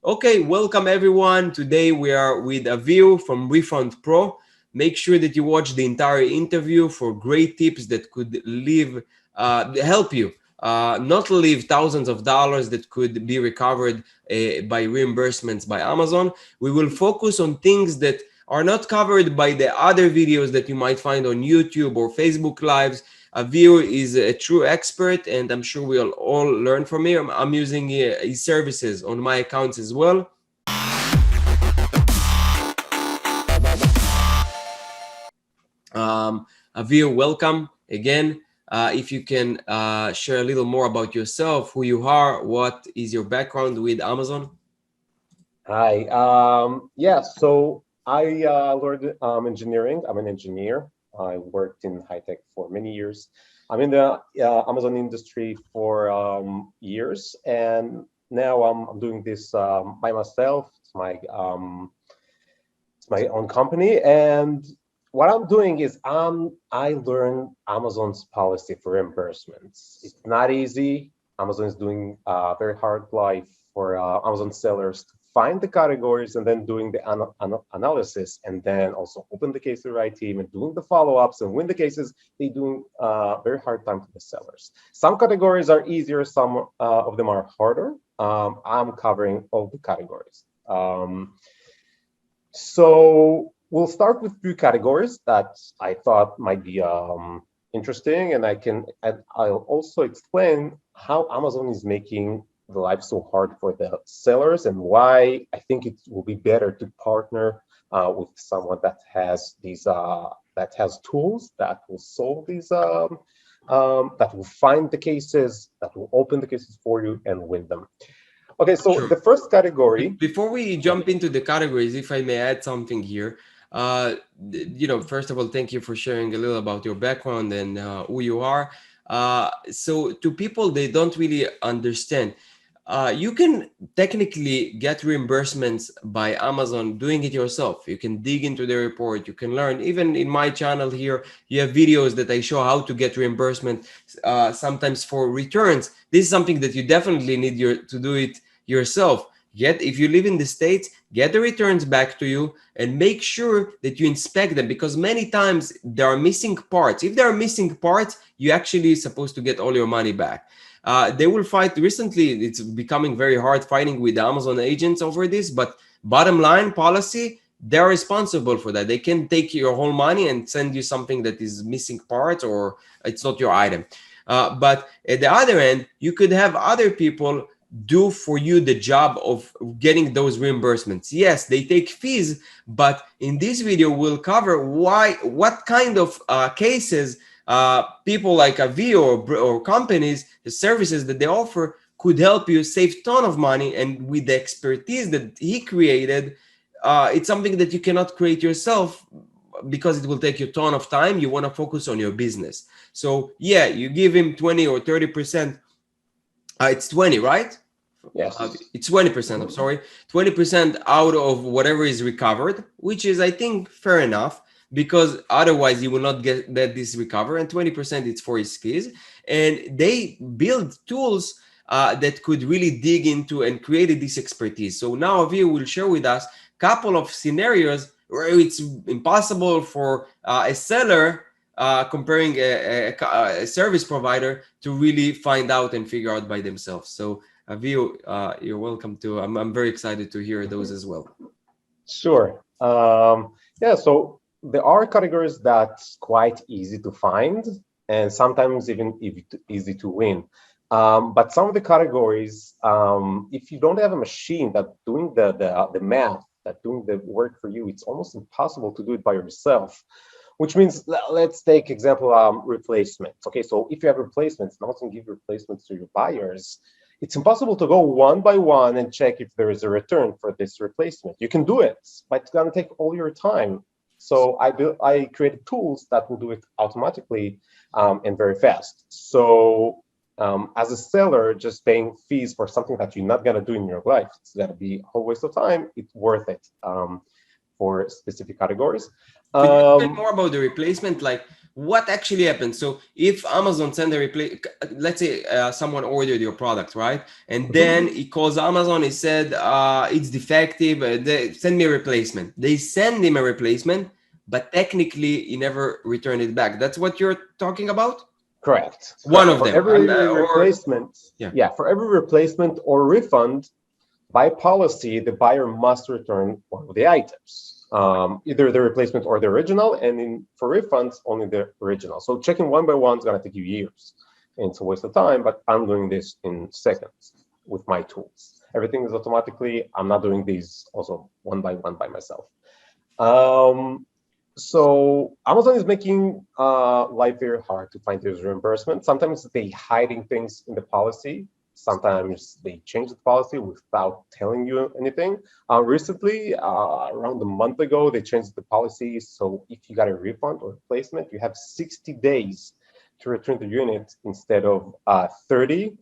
Okay, welcome everyone. Today we are with Avihu from Refundprollc. Make sure that you watch the entire interview for great tips that could help you not leave thousands of dollars that could be recovered by reimbursements by Amazon. We will focus on things that are not covered by the other videos that you might find on YouTube or Facebook Lives. Avihu is a true expert, and I'm sure we'll all learn from him. I'm using his services on my accounts as well. Avihu, welcome again. If you can share a little more about yourself, who you are, what is your background with Amazon? Hi. So I learned engineering. I'm an engineer. I worked in high tech for many years. I'm in the Amazon industry for years, and now I'm doing this by myself. It's my own company, and what I'm doing is I learned Amazon's policy for reimbursements. It's not easy. Amazon is doing a very hard life for Amazon sellers to find the categories and then doing the analysis and then also open the case to the right team and doing the follow-ups and win the cases. They're doing very hard time for the sellers. Some categories are easier, some of them are harder. I'm covering all the categories. So we'll start with three categories that I thought might be interesting, and I'll also explain how Amazon is making the life so hard for the sellers and why I think it will be better to partner with someone that has tools that will solve these that will find the cases, that will open the cases for you and win them. Okay, so Sure. the first category. Before we jump into the categories, if I may add something here, first of all, thank you for sharing a little about your background and who you are. So to people, they don't really understand. You can technically get reimbursements by Amazon doing it yourself. You can dig into the report. You can learn. Even in my channel here, you have videos that I show how to get reimbursement, sometimes for returns. This is something that you definitely need to do it yourself. Yet, if you live in the States, get the returns back to you and make sure that you inspect them, because many times there are missing parts. If there are missing parts, you actually supposed to get all your money back. They will fight. Recently, it's becoming very hard fighting with the Amazon agents over this, but bottom line policy, they're responsible for that. They can take your whole money and send you something that is missing parts or it's not your item. But at the other end, you could have other people do for you the job of getting those reimbursements. Yes, they take fees, but in this video we'll cover what kind of cases people like Avihu or companies, the services that they offer could help you save ton of money. And with the expertise that he created, it's something that you cannot create yourself because it will take you a ton of time. You want to focus on your business. So yeah, you give him 20 or 30%. It's 20, right? Yes. It's 20%, I'm sorry. 20% out of whatever is recovered, which is, I think, fair enough, because otherwise you will not get this recovered. And 20% it's for his keys. And they build tools that could really dig into and created this expertise. So now Avihu will share with us a couple of scenarios where it's impossible for a seller comparing a service provider to really find out and figure out by themselves. So Avihu, you're welcome to. I'm very excited to hear those as well. Sure. So there are categories that's quite easy to find and sometimes even easy to win. But some of the categories, if you don't have a machine that doing the math, that doing the work for you, it's almost impossible to do it by yourself. Which means, let's take example, replacements. Okay, so if you have replacements, not to give replacements to your buyers, it's impossible to go one by one and check if there is a return for this replacement. You can do it, but it's gonna take all your time. So I created tools that will do it automatically and very fast. So as a seller, just paying fees for something that you're not gonna do in your life, it's gonna be a whole waste of time. It's worth it for specific categories. Could you explain more about the replacement? Like, what actually happens? So if Amazon send a replace, let's say someone ordered your product, right? And Mhm. then he calls Amazon, he said, it's defective, they send me a replacement. They send him a replacement, but technically he never returned it back. That's what you're talking about? Correct. One Correct. of For them. every Or, replacement, yeah. yeah, for every replacement or refund, by policy, the buyer must return one of the items, either the replacement or the original, and for refunds, only the original. So checking one by one is going to take you years, and it's a waste of time, but I'm doing this in seconds with my tools. Everything is automatically, I'm not doing these also one by myself. Um, so Amazon is making life very hard to find those reimbursements. Sometimes they hiding things in the policy. Sometimes they change the policy without telling you anything. Recently, around a month ago, they changed the policy. So if you got a refund or replacement, you have 60 days to return the unit instead of 30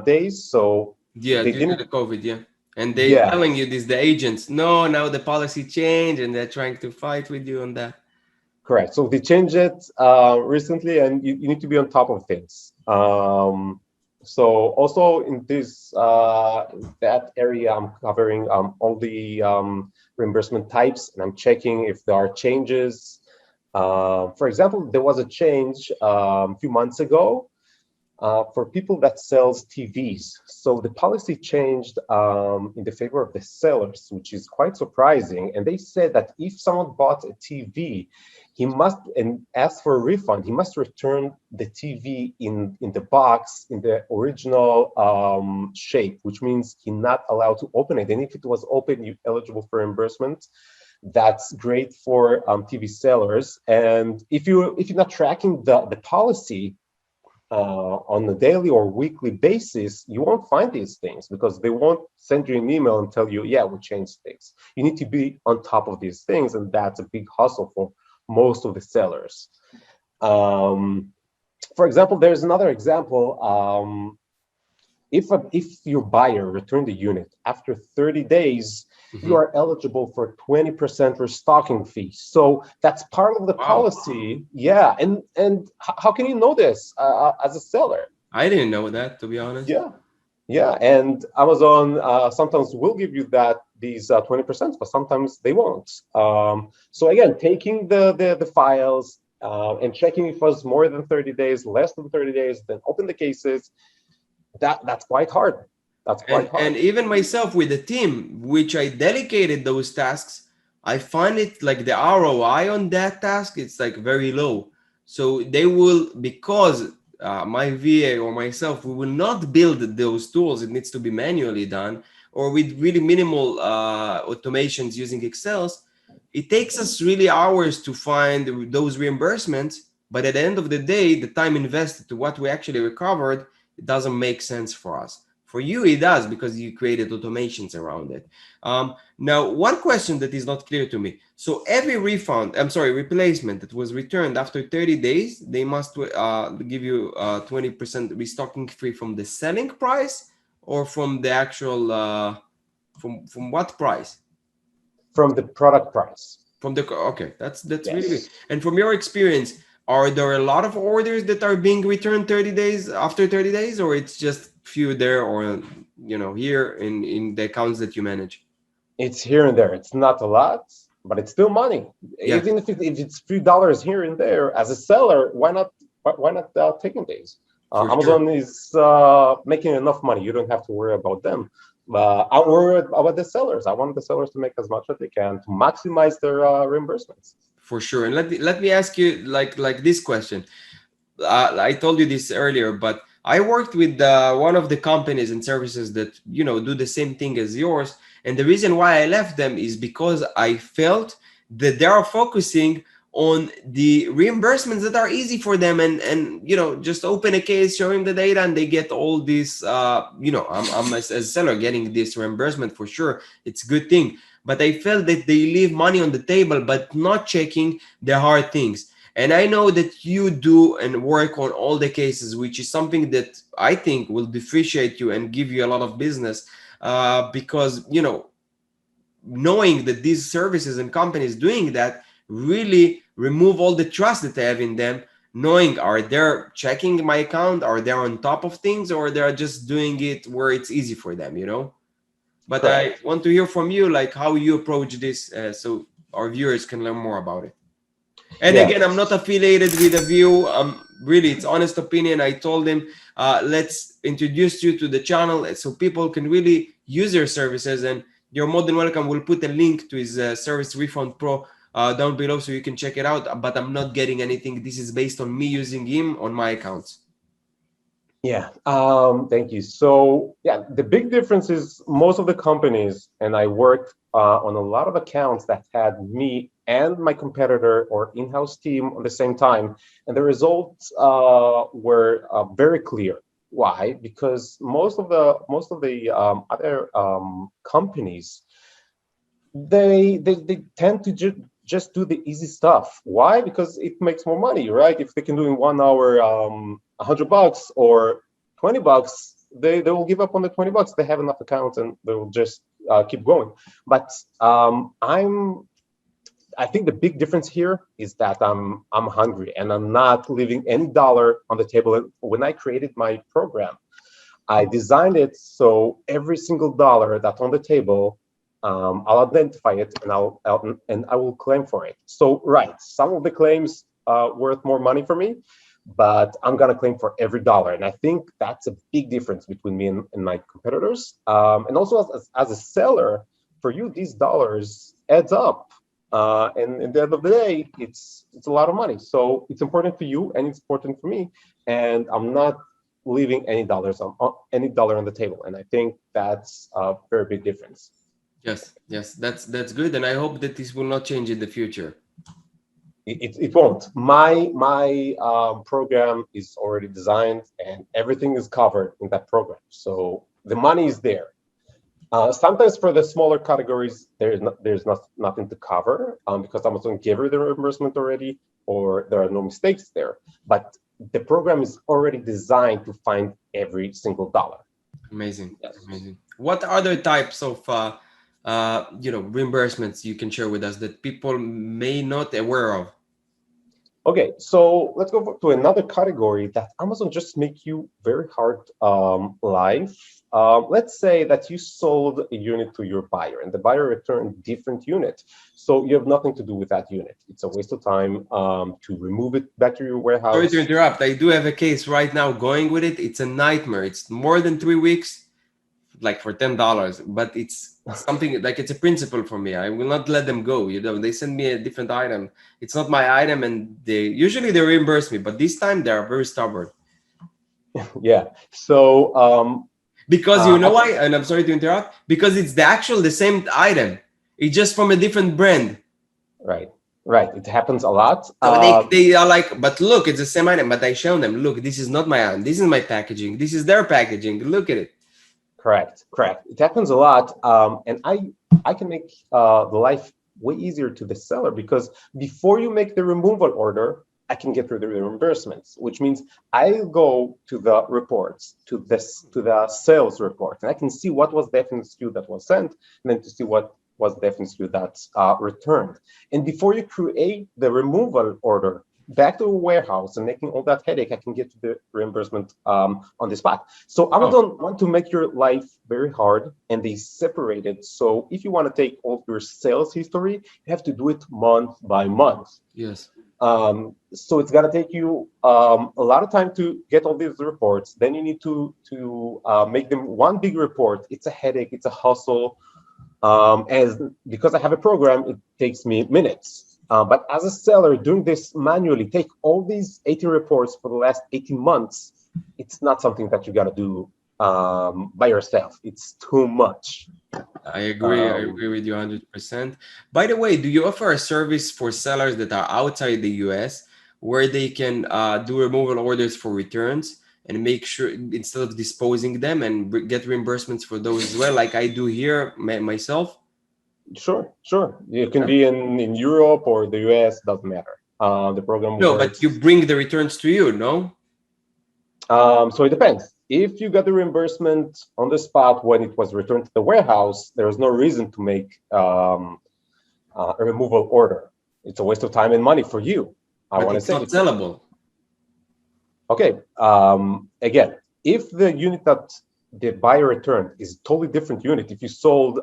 days. So Yeah, they due to didn't, the COVID, yeah. And they yeah. telling you this, the agents, no, now the policy changed and they're trying to fight with you on that. Correct. So they changed it recently, and you need to be on top of things. So also in this that area, I'm covering all the reimbursement types, and I'm checking if there are changes. For example, there was a change a few months ago for people that sells TVs. So the policy changed in the favor of the sellers, which is quite surprising. And they said that if someone bought a TV, he must and ask for a refund. He must return the TV in the box in the original shape, which means he's not allowed to open it. And if it was open, you're eligible for reimbursement. That's great for TV sellers. And if you're not tracking the policy on a daily or weekly basis, you won't find these things because they won't send you an email and tell you, yeah, we changed things. You need to be on top of these things, and that's a big hustle for most of the sellers. Um, for example, there's another example. If your buyer returned the unit after 30 days, you Mhm. are eligible for 20% restocking fee. So that's part of the Wow. policy. Yeah, and how can you know this as a seller? I didn't know that, to be honest. Yeah, yeah, and Amazon sometimes will give you these 20%, but sometimes they won't. So again, taking the files and checking if it was more than 30 days, less than 30 days, then open the cases. That's quite hard. That's quite And hard. even myself with the team, which I dedicated those tasks, I find it like the ROI on that task, it's like very low. So they will, because my VA or myself, we will not build those tools. It needs to be manually done or with really minimal automations using Excels. It takes us really hours to find those reimbursements. But at the end of the day, the time invested to what we actually recovered, it doesn't make sense for us. For you, it does because you created automations around it. Now, one question that is not clear to me. So every replacement that was returned after 30 days, they must give you 20% restocking fee from the selling price or from the actual, from what price? From the product price. From the, okay, that's really good. Yes. And from your experience, are there a lot of orders that are being returned 30 days after 30 days, or it's just few there or here in the accounts that you manage? It's here and there. It's not a lot, but it's still money. Yeah, Even if it's $3 here and there, as a seller, why not taking these? for sure. Amazon is making enough money. You don't have to worry about them. I'm worried about the sellers. I want the sellers to make as much as they can to maximize their reimbursements. For sure. And let me ask you like this question. I told you this earlier, but I worked with one of the companies and services that do the same thing as yours. And the reason why I left them is because I felt that they are focusing on the reimbursements that are easy for them, and just open a case, show him the data, and they get all this. I'm as a seller getting this reimbursement for sure. It's a good thing, but I felt that they leave money on the table, but not checking the hard things. And I know that you do and work on all the cases, which is something that I think will differentiate you and give you a lot of business, because knowing that these services and companies doing that really remove all the trust that I have in them, knowing are they checking my account, are they on top of things, or they're just doing it where it's easy for them, you know? But I Correct. want to hear from you, like how you approach this, so our viewers can learn more about it. And Yeah. again, I'm not affiliated with Avihu. Really, it's honest opinion. I told him, let's introduce you to the channel so people can really use your services. And you're more than welcome. We'll put a link to his service Refund Pro down below so you can check it out. But I'm not getting anything. This is based on me using him on my accounts. Yeah, thank you. So yeah, the big difference is most of the companies, and I worked on a lot of accounts that had me and my competitor or in-house team at the same time, and the results were very clear. Why? Because most of the other companies they tend to just do the easy stuff. Why? Because it makes more money, right? If they can do in 1 hour $100 or $20, they will give up on the $20. They have enough accounts and they will just keep going. But I think the big difference here is that I'm hungry and I'm not leaving any dollar on the table. When I created my program, I designed it so every single dollar that's on the table, I'll identify it and I will claim for it. So right, some of the claims worth more money for me, but I'm gonna claim for every dollar, and I think that's a big difference between me and my competitors. And also as a seller, for you these dollars adds up, and at the end of the day, it's a lot of money. So it's important for you and it's important for me, and I'm not leaving any dollar on the table, and I think that's a very big difference. Yes, yes, that's good. And I hope that this will not change in the future. It won't. My program is already designed and everything is covered in that program, so the money is there. Sometimes for the smaller categories, there's nothing to cover because Amazon gave you the reimbursement already, or there are no mistakes there. But the program is already designed to find every single dollar. Amazing, Yes. amazing. What other types of reimbursements you can share with us that people may not aware of? Okay, so let's go to another category that Amazon just make you very hard life. Let's say that you sold a unit to your buyer and the buyer returned different unit. So you have nothing to do with that unit. It's a waste of time to remove it back to your Sorry to warehouse. interrupt. I do have a case right now going with it. It's a nightmare. It's more than 3 weeks, like for $10, but it's something like it's a principle for me. I will not let them go. They send me a different item. It's not my item, and they usually reimburse me, but this time they are very stubborn. Yeah. So Because you know I can, why? And I'm sorry to interrupt. Because it's the same item. It's just from a different brand. right, right. It happens a lot. So they are like, but look, it's the same item. But I show them, look, this is not my item. This is my packaging. This is their packaging. Look at it. Correct, correct. It happens a lot, and I can make the life way easier to the seller because before you make the removal order, I can get through the reimbursements, which means I go to the reports, to the sales report, and I can see what was the FNSU that was sent, and then to see what was the FNSU that's returned. And before you create the removal order, back to a warehouse and making all that headache, I can get to the reimbursement on the spot. So Oh, Amazon want to make your life very hard, and they separate it. So if you want to take all your sales history, you have to do it month by month. yes. So it's gonna take you a lot of time to get all these reports. Then you need to make them one big report. It's a headache. It's a hustle. As because I have a program, it takes me minutes. But as a seller, doing this manually, take all these 80 reports for the last 18 months, it's not something that you got to do by yourself. It's too much. I agree. I Um, agree with you 100%. By the way, do you offer a service for sellers that are outside the US where they can do removal orders for returns and make sure instead of disposing them and get reimbursements for those as well, like I do here myself? sure, sure. You can be in Europe or the US, doesn't matter. The program No, but you works. bring the returns to you, no? So it depends. If you got the reimbursement on the spot when it was returned to the warehouse, there is no reason to make a removal order. It's a waste of time and money for you. I But want to it's say not it. sellable. Okay. Again, if the unit that the buyer returned is a totally different unit, if you sold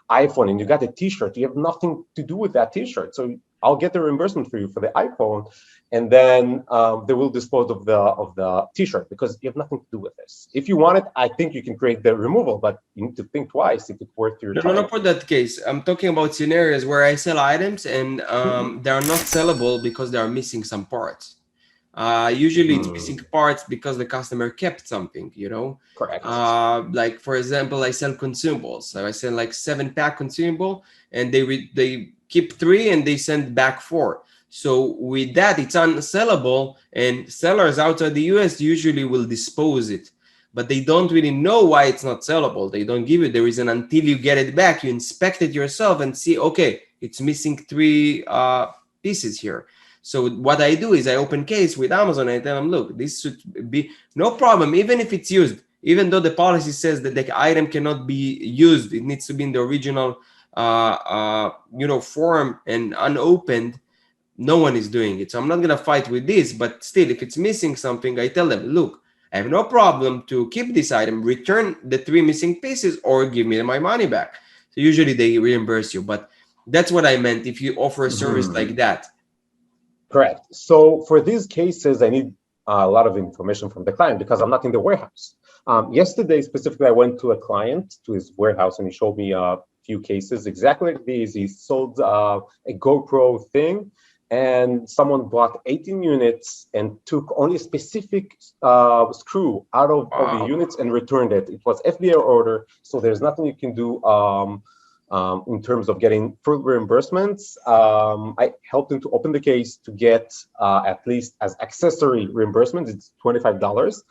iPhone and you got a T-shirt, you have nothing to do with that T-shirt. So I'll get the reimbursement for you for the iPhone, and then they will dispose of the T-shirt because you have nothing to do with this. If you want it, I think you can create the removal, but you need to think twice if it's worth your No, no, time. not for that case. I'm talking about scenarios where I sell items and they are not sellable because they are missing some parts. Usually it's missing parts because the customer kept something, you know. Correct. Like for example, I sell consumables. So I sell like 7-pack consumable, and they keep 3 and they send back 4. So with that, it's unsellable, and sellers outside the US usually will dispose it, but they don't really know why it's not sellable. They don't give you the reason until you get it back. You inspect it yourself and see, okay, it's missing 3 pieces here. So what I do is I open case with Amazon and I tell them, look, this should be no problem, even if it's used, even though the policy says that the item cannot be used, it needs to be in the original, form and unopened. No one is doing it. So I'm not going to fight with this, but still, if it's missing something, I tell them, look, I have no problem to keep this item, return the 3 missing pieces, or give me my money back. So usually they reimburse you, but that's what I meant if you offer a service like that. Correct. So for these cases, I need a lot of information from the client because I'm not in the warehouse. Yesterday, specifically, I went to a client to his warehouse and he showed me a few cases exactly like these. He sold a GoPro thing, and someone bought 18 units and took only a specific screw out of all the units and returned it. It was FBA order, so there's nothing you can do in terms of getting full reimbursements. I helped him to open the case to get at least as accessory reimbursement. It's $25.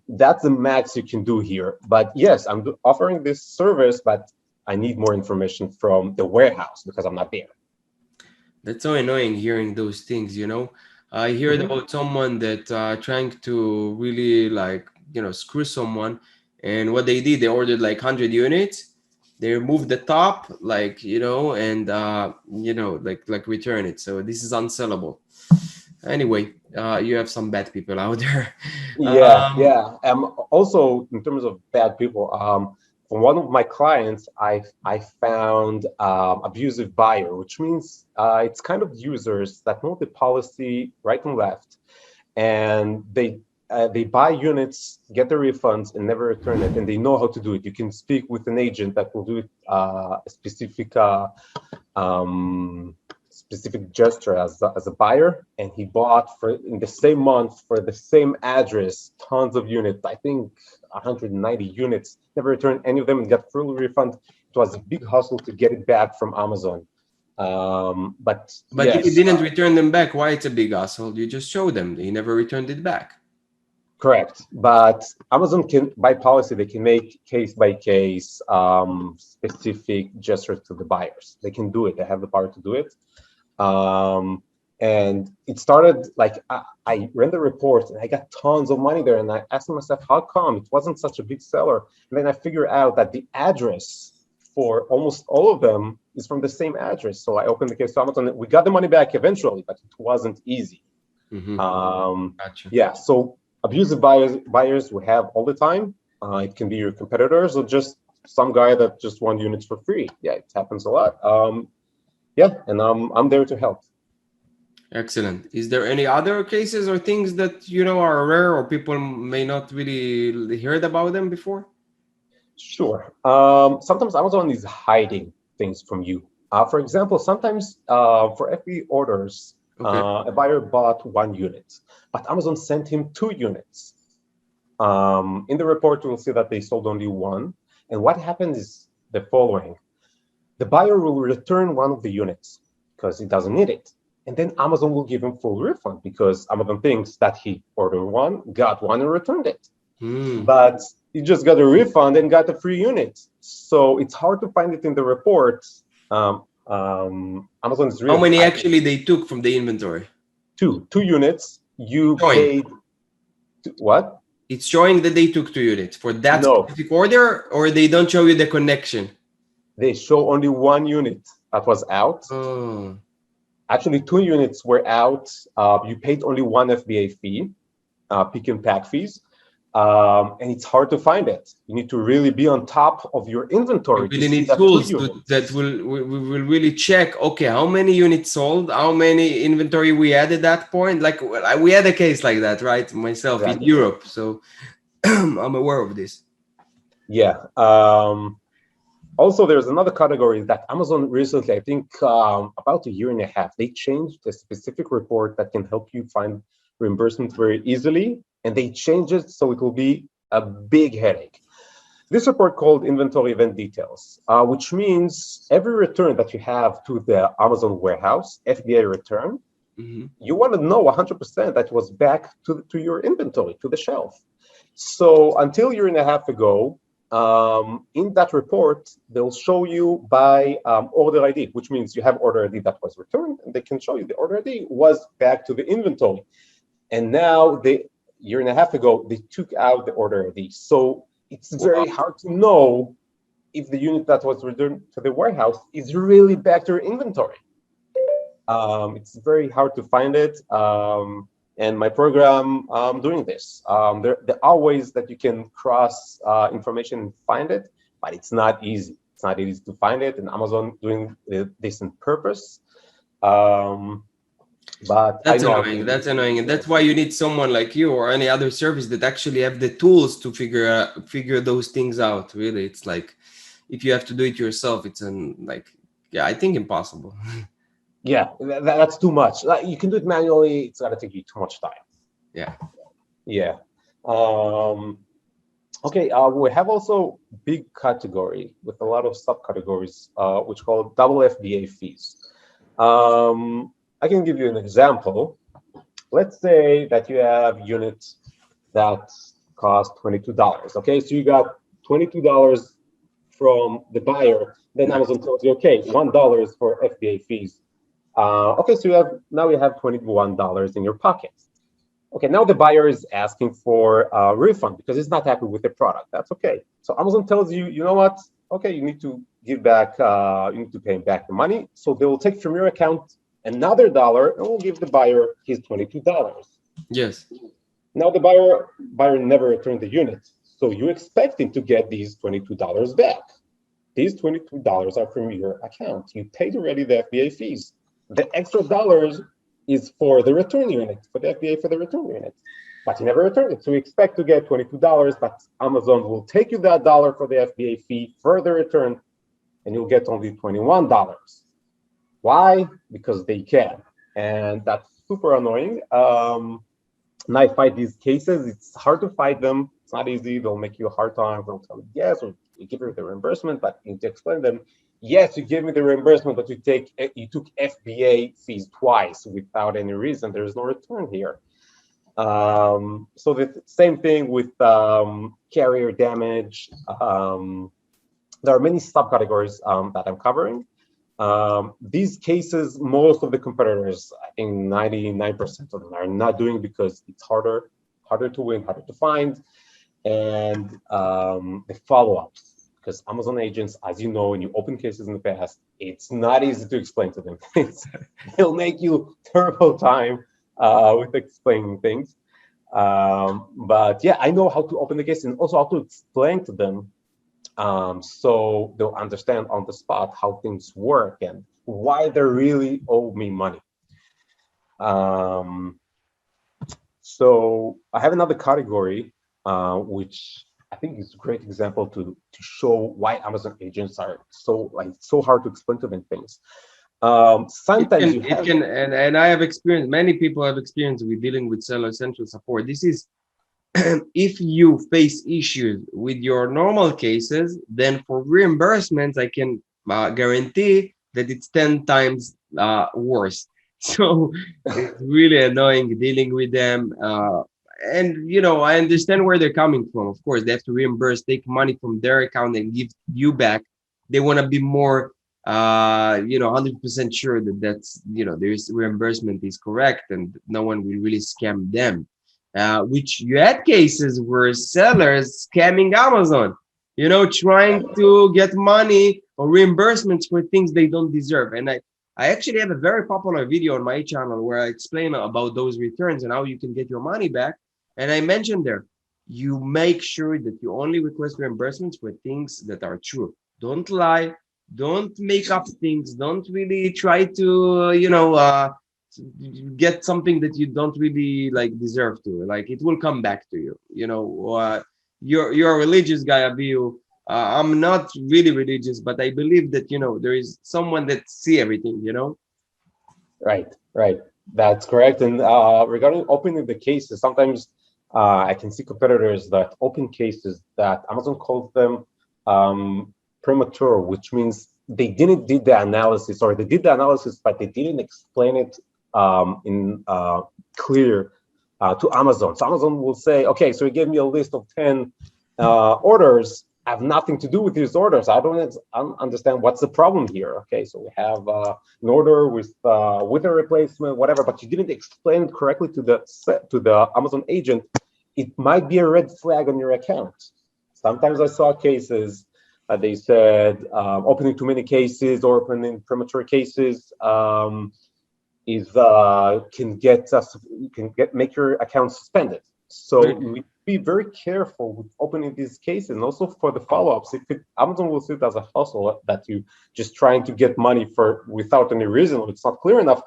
That's the max you can do here. But yes, I'm offering this service, but I need more information from the warehouse because I'm not there. That's so annoying hearing those things, you know. I heard about someone that trying to really screw someone, and what they did, they ordered like 100 units. They removed the top, and return it. So this is unsellable. Anyway, you have some bad people out there. Yeah, yeah. Also, in terms of bad people, from one of my clients, I found abusive buyer, which means it's kind of users that know the policy right and left, and they buy units, get the refunds, and never return it, and they know how to do it. You can speak with an agent that will do it a specific gesture as a buyer, and he bought for in the same month for the same address tons of units. I think 190 units. Never returned any of them and got full refund. It was a big hustle to get it back from Amazon. But if you yes, didn't return them back, why it's a big hassle? You just show them. They never returned it back. correct. But Amazon can, by policy, they can make case by case specific gestures to the buyers. They can do it. They have the power to do it. And it started like I ran the report and I got tons of money there. And I asked myself, how come it wasn't such a big seller? And then I figured out that the address for almost all of them is from the same address. So I opened the case to Amazon. We got the money back eventually, but it wasn't easy. Gotcha. Yeah. So abusive buyers we have all the time. It can be your competitors or just some guy that just wants units for free. Yeah, it happens a lot. Yeah, and I'm there to help. Excellent. Is there any other cases or things that are rare or people may not really heard about them before? Sure. Sometimes Amazon is hiding things from you. For example, sometimes for FBA orders, a buyer bought 1 unit, but Amazon sent him 2 units. In the report, you will see that they sold only 1. And what happens is the following. The buyer will return 1 of the units because he doesn't need it. And then Amazon will give him full refund because Amazon thinks that he ordered 1, got 1, and returned it. But he just got a refund and got a free unit. So it's hard to find it in the report. Amazon is really. How many actually they took from the inventory? 2 units. You paid. What? It's showing that they took 2 units for that specific order, or they don't show you the connection? They show only 1 unit. that was out. Oh, Actually, 2 units were out. You paid only one FBA fee, pick and pack fees, and it's hard to find it. You need to really be on top of your you inventory to really see need that two tools that units. we will really check. Okay, how many units sold? How many inventory we had at that point? Like we had a case like that, right? Myself in Exactly. Europe, so I'm aware of this. Yeah. Also, there's another category that Amazon recently, I think about a year and a half, they changed a specific report that can help you find reimbursements very easily, and they changed it so it will be a big headache. This report called Inventory Event Details, which means every return that you have to the Amazon warehouse, FBA return, Mm-hmm. you want to know 100% that was back to your inventory, to the shelf. So until a year and a half ago, in that report, they'll show you by order ID, which means you have order ID that was returned, and they can show you the order ID was back to the inventory. And now, year and a half ago, they took out the order ID. So it's Wow. very hard to know if the unit that was returned to the warehouse is really back to your inventory. It's very hard to find it. And my program doing this. There are ways that you can cross information and find it, but it's not easy. It's not easy to find it, and Amazon doing this on purpose. Um, but I That's know how annoying. to. That's annoying, and that's why you need someone like you or any other service that actually have the tools to figure those things out. Really, it's like if you have to do it yourself, it's yeah, I think impossible. Yeah, that's too much. Like, you can do it manually. It's gonna take you too much time. Yeah. Yeah. Um, Okay, we have also big category with a lot of subcategories, which called double FBA fees. I can give you an example. Let's say that you have units that cost $22. Okay, so you got $22 from the buyer. Then Nice. Amazon tells you, okay, $1 is for FBA fees. Okay, so you have $21 in your pocket. Okay, now the buyer is asking for a refund because he's not happy with the product. That's okay. So Amazon tells you, you know what? Okay, you need to give back, you need to pay back the money. So they will take from your account another dollar and will give the buyer his $22. Yes. Now the buyer never returned the unit. So you expect him to get these $22 back. These $22 are from your account. You paid already the FBA fees. The extra dollars is for the return unit, for the FBA for the return unit. But you never returned it. So we expect to get $22, but Amazon will take you that dollar for the FBA fee for the return, and you'll get only $21. Why? Because they can. And that's super annoying. And I fight these cases. It's hard to fight them. It's not easy. They'll make you a hard time. They'll tell you, yes, we give you the reimbursement, but you need to explain them. Yes, you give me the reimbursement, but you took FBA fees twice without any reason. There is no return here. So the same thing with carrier damage. There are many subcategories that I'm covering. These cases, most of the competitors, I think 99% of them are not doing because it's harder to win, harder to find, and the follow-ups. Because Amazon agents, as you know, when you open cases in the past, it's not easy to explain to them. They'll make you terrible time with explaining things. But yeah, I know how to open the case and also how to explain to them so they'll understand on the spot how things work and why they really owe me money. So I have another category, which I think is a great example to show why Amazon agents are so hard to explain to them things. Sometimes you It have. can, and I have experience. Many people have experience with dealing with seller central support. This is if you face issues with your normal cases, then for reimbursements, I can guarantee that it's 10 times worse. So it's really annoying dealing with them. And I understand where they're coming from. Of course, they have to reimburse, take money from their account and give you back. They want to be more 100% sure that there's reimbursement is correct and no one will really scam them. Which you had cases where sellers scamming Amazon, trying to get money or reimbursements for things they don't deserve. And I actually have a very popular video on my channel where I explain about those returns and how you can get your money back. And I mentioned there, you make sure that you only request reimbursements for things that are true. Don't lie. Don't make up things. Don't really try to, get something that you don't really like deserve to. Like it will come back to you. You're a religious guy, Abiyu. I'm not really religious, but I believe that there is someone that see everything. Right, right. That's correct. And regarding opening the cases, sometimes I can see competitors that open cases that Amazon calls them premature, which means they didn't did the analysis, or they did the analysis, but they didn't explain it in clear to Amazon. So Amazon will say, okay, so you gave me a list of 10 orders. I have nothing to do with these orders. I don't understand what's the problem here. Okay, so we have an order with a replacement, whatever, but you didn't explain it correctly to the Amazon agent. It might be a red flag on your account. Sometimes I saw cases they said opening too many cases or opening premature cases make your account suspended. So we be very careful with opening these cases, and also for the follow-ups. Amazon will see it as a hustle that you just trying to get money without any reason, or it's not clear enough.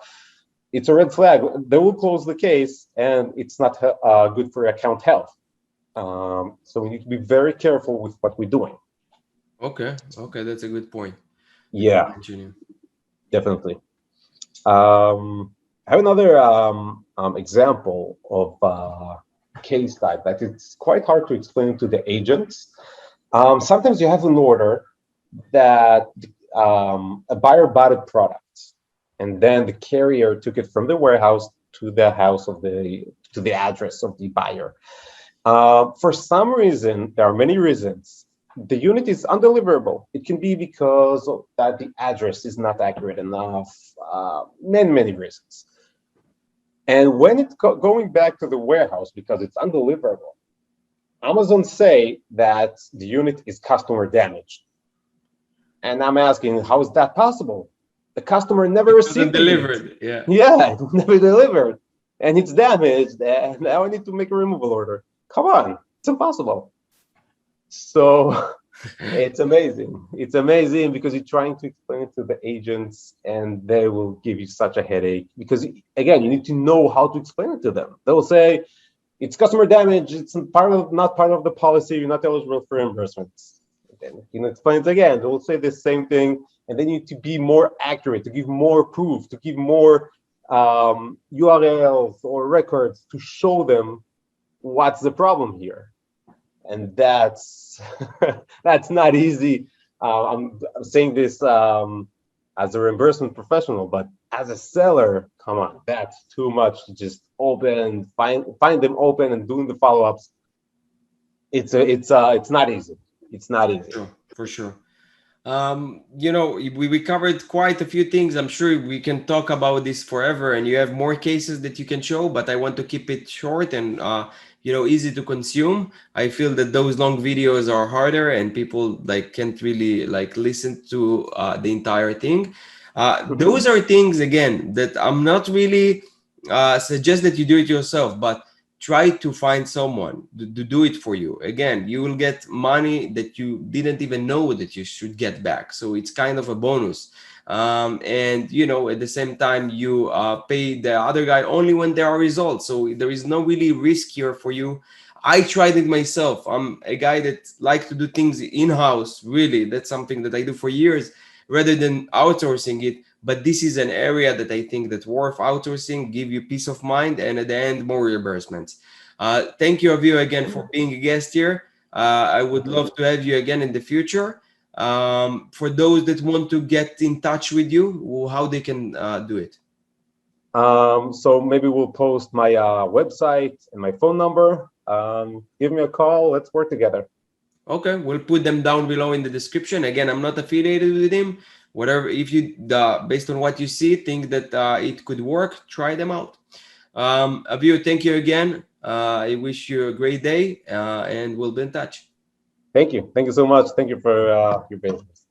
It's a red flag. They will close the case, and it's not good for account health. So we need to be very careful with what we're doing. Okay, that's a good point. Yeah, definitely. I have another example of case type that it's quite hard to explain to the agents. Sometimes you have an order that a buyer bought a product, and then the carrier took it from the warehouse to the house to the address of the buyer. For some reason, there are many reasons, the unit is undeliverable. It can be because that the address is not accurate enough, many reasons. And when it's going back to the warehouse because it's undeliverable, Amazon say that the unit is customer damaged. And I'm asking, how is that possible? The customer never received the delivered. Unit. Yeah, it never delivered. And it's damaged, and now I need to make a removal order. Come on, it's impossible. So it's amazing. It's amazing because you're trying to explain it to the agents, and they will give you such a headache because, again, you need to know how to explain it to them. They'll say, it's customer damage. It's not part of the policy. You're not eligible for reimbursements. Then you explain it again. They will say the same thing, and then you need to be more accurate, to give more proof, to give more URLs or records to show them what's the problem here. And that's that's not easy. I'm saying this as a reimbursement professional, but as a seller, come on, that's too much to just open, find them open and doing the follow-ups. It's not easy. It's not easy. For sure. We covered quite a few things. I'm sure we can talk about this forever, and you have more cases that you can show, but I want to keep it short and easy to consume. I feel that those long videos are harder and people can't really listen to the entire thing. Those are things, again, that I'm not really suggest that you do it yourself, but try to find someone to do it for you. Again, you will get money that you didn't even know that you should get back. So it's kind of a bonus. And at the same time, you pay the other guy only when there are results. So there is no really risk here for you. I tried it myself. I'm a guy that likes to do things in-house. Really, that's something that I do for years rather than outsourcing it. But this is an area that I think that's worth outsourcing, give you peace of mind, and at the end, more reimbursements. Thank you, Avihu, again for being a guest here. I would love to have you again in the future. For those that want to get in touch with you, how they can do it? So maybe we'll post my website and my phone number. Give me a call. Let's work together. Okay, we'll put them down below in the description. Again, I'm not affiliated with him. Whatever, if you, based on what you see, think that it could work, try them out. Avihu, thank you again. I wish you a great day, and we'll be in touch. Thank you. Thank you so much. Thank you for your patience.